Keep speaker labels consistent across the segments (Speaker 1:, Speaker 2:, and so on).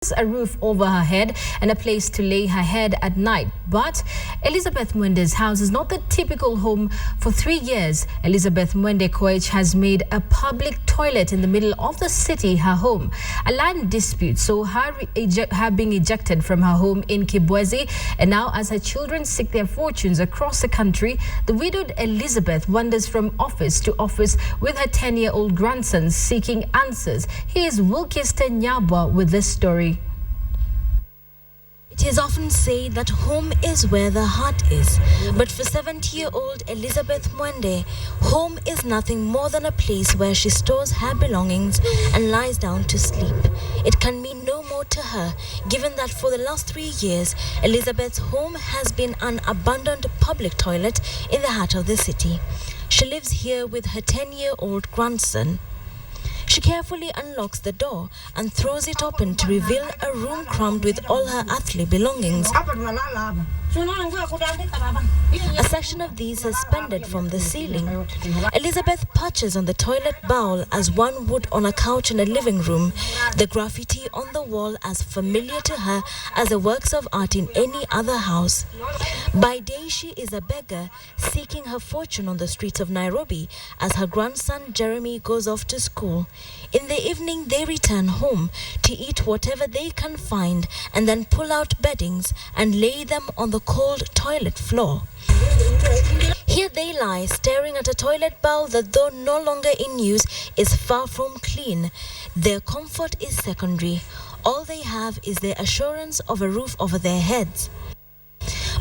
Speaker 1: house, a roof over her head, and a place to lay her head at night. But Elizabeth Mwende's house is not the typical home. For 3 years, Elizabeth Mwende Koech has made a public toilet in the middle of the city her home. A land dispute saw her being ejected from her home in Kibwezi, and now as her children seek their fortunes across the country, the widowed Elizabeth wanders from office to office with her 10-year-old grandson seeking answers. Here's Wilkester Nyabwa with this story.
Speaker 2: It is often said that home is where the heart is. But for 70-year-old Elizabeth Mwende, home is nothing more than a place where she stores her belongings and lies down to sleep. It can mean no more to her, given that for the last 3 years, Elizabeth's home has been an abandoned public toilet in the heart of the city. She lives here with her 10-year-old grandson. She carefully unlocks the door and throws it open to reveal a room crammed with all her earthly belongings. A section of these suspended from the ceiling. Elizabeth perches on the toilet bowl as one would on a couch in a living room, the graffiti on the wall as familiar to her as the works of art in any other house. By day, she is a beggar, seeking her fortune on the streets of Nairobi as her grandson Jeremy goes off to school. In the evening, they return home to eat whatever they can find and then pull out beddings and lay them on the cold toilet floor. Here they lie, staring at a toilet bowl that, though no longer in use, is far from clean. Their comfort is secondary. All they have is the assurance of a roof over their heads.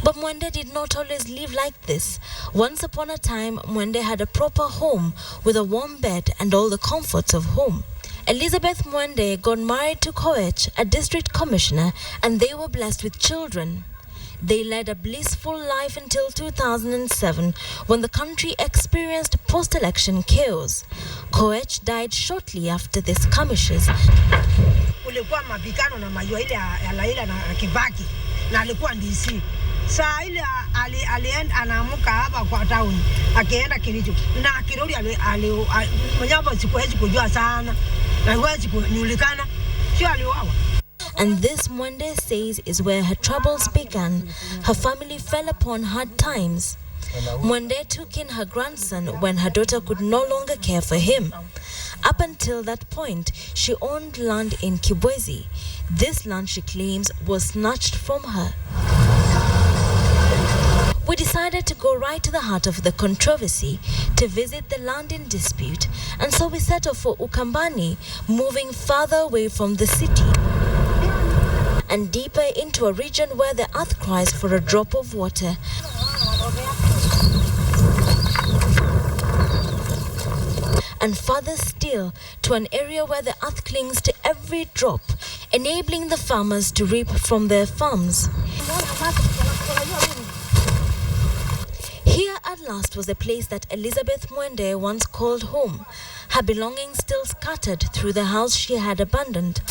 Speaker 2: But Mwende did not always live like this. Once upon a time, Mwende had a proper home with a warm bed and all the comforts of home. Elizabeth Mwende got married to Koech, a district commissioner, and they were blessed with children. They led a blissful life until 2007, when the country experienced post-election chaos. Koech died shortly after the skirmishes.
Speaker 3: Kulikuwa mapigano na mayo ile ya Raila na Kibaki na alikuwa DC. Saa ile alienda anaamka hapa kwa town akienda Kericho na akirudi mnyamba sikuwezi kujua sana na huwezi kujulikana sio aliuawa.
Speaker 2: And this, Mwende says, is where her troubles began. Her family fell upon hard times. Mwende took in her grandson when her daughter could no longer care for him. Up until that point, she owned land in Kibwezi. This land, she claims, was snatched from her. We decided to go right to the heart of the controversy, to visit the land in dispute, and so we set off for Ukambani, moving farther away from the city and deeper into a region where the earth cries for a drop of water. And further still to an area where the earth clings to every drop, enabling the farmers to reap from their farms. Here at last was the place that Elizabeth Mwende once called home, her belongings still scattered through the house she had abandoned.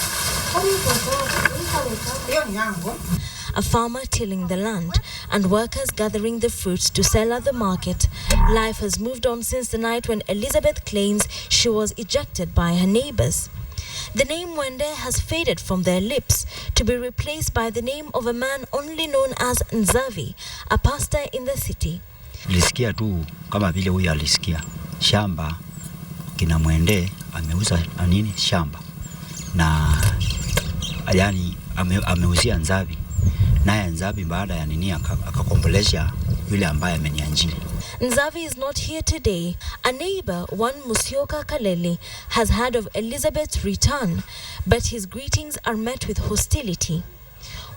Speaker 2: A farmer tilling the land and workers gathering the fruits to sell at the market. Life has moved on since the night when Elizabeth claims she was ejected by her neighbors. The name Mwende has faded from their lips to be replaced by the name of a man only known as Nzavi, a pastor in the city.
Speaker 4: Lisikia tu kama vile huyu alisikia shamba kina Mwende ameuza nini shamba na yani ameuzia Nzavi, naye Nzavi baada ya nini akakombolesha yule ambaye amenianjili.
Speaker 2: Nzavi is not here today. A neighbor, one Musyoka Kaleli, has heard of Elizabeth's return, but his greetings are met with hostility.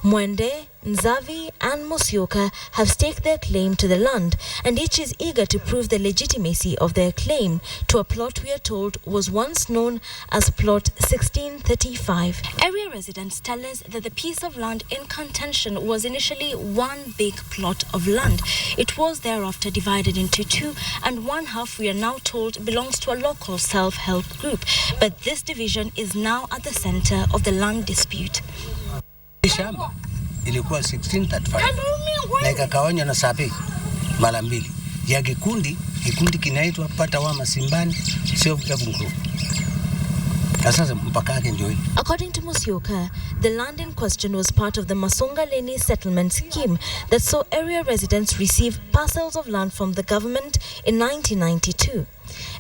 Speaker 2: Mwende, Nzavi and Musyoka have staked their claim to the land, and each is eager to prove the legitimacy of their claim to a plot we are told was once known as Plot 1635. Area residents tell us that the piece of land in contention was initially one big plot of land. It was thereafter divided into two, and one half we are now told belongs to a local self-help group. But this division is now at the center of the land dispute.
Speaker 5: Shamba ilikuwa 1635 na ikagawanywa na sapi mara mbili ya kikundi kinaitwa Pata wa Masimbani Self Help Group. Sasa mpaka yake ndio hii.
Speaker 2: According to Musyoka, the land in question was part of the Masonga Leni settlement scheme that saw area residents receive parcels of land from the government in 1992.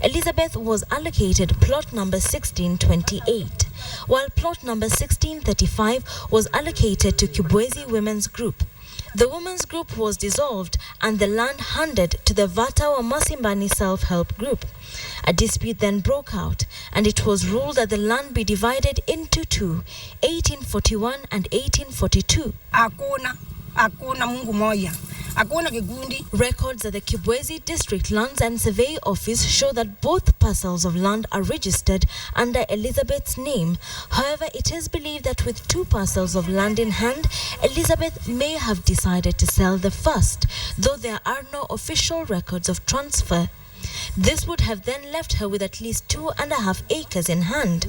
Speaker 2: Elizabeth was allocated plot number 1628, while plot number 1635 was allocated to Kibwezi Women's Group. The women's group was dissolved and the land handed to the Vata wa Masimbani self-help group. A dispute then broke out and it was ruled that the land be divided into two, 1841 and 1842.
Speaker 3: Hakuna Mungu moja. Hakuna kigundi.
Speaker 2: Records at the Kibwezi District Lands and Survey Office show that both parcels of land are registered under Elizabeth's name. However, it is believed that with two parcels of land in hand, Elizabeth may have decided to sell the first, though there are no official records of transfer. This would have then left her with at least 2.5 acres in hand.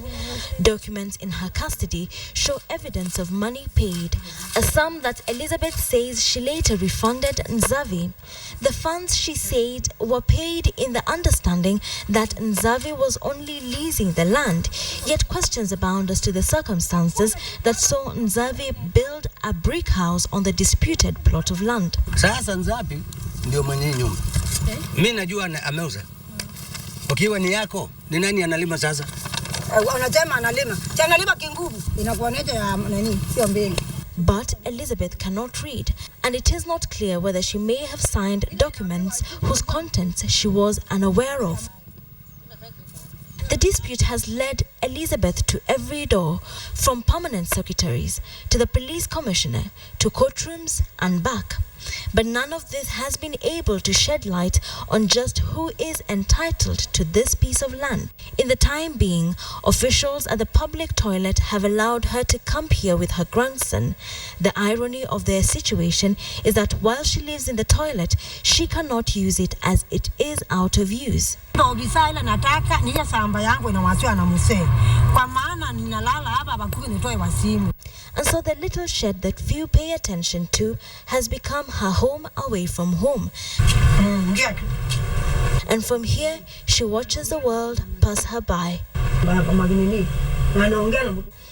Speaker 2: Documents in her custody show evidence of money paid, a sum that Elizabeth says she later refunded Nzavi. The funds, she said, were paid in the understanding that Nzavi was only leasing the land, yet questions abound as to the circumstances that saw Nzavi build a brick house on the disputed plot of land.
Speaker 5: Sasa Nzavi ndio mwenye nyumba. Mimi najua ameuza. Ukiwa ni yako, ni nani analima sasa?
Speaker 3: Wanasema analima. Si analima kinguvu. Inakuonesha ya nani? Sio mbele.
Speaker 2: But Elizabeth cannot read, and it is not clear whether she may have signed documents whose contents she was unaware of. The dispute has led Elizabeth to every door, from permanent secretaries to the police commissioner to courtrooms and back. But none of this has been able to shed light on just who is entitled to this piece of land. In the time being, officials at the public toilet have allowed her to camp here with her grandson. The irony of their situation is that while she lives in the toilet, she cannot use it as it is out of use.
Speaker 3: Bisaila nataka nije samba yangu inawasiwa na mzee. Kwa maana ninalala hapa bakuli nitoe wasimu.
Speaker 2: And so the little shed that few pay attention to has become her home away from home. And from here, she watches the world pass her by.